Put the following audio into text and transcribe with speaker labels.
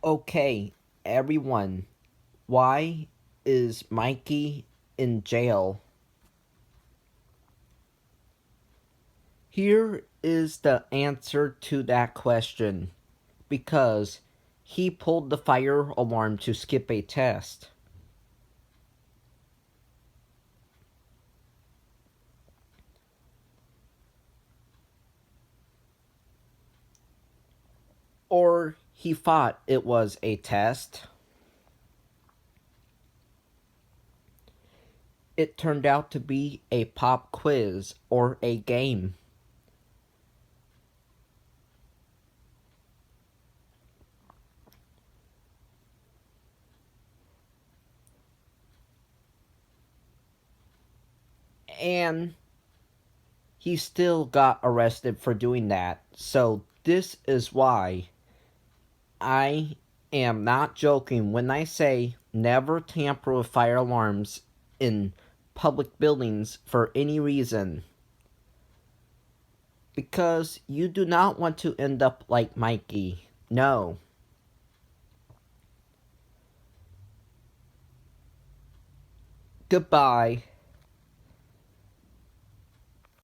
Speaker 1: Okay, everyone, why is Mikey in jail? Here is the answer to that question. Because he pulled the fire alarm to skip a test. Or he thought it was a test. It turned out to be a pop quiz or a game. And he still got arrested for doing that. So this is why I am not joking when I say never tamper with fire alarms in public buildings for any reason. Because you do not want to end up like Mikey. No. Goodbye.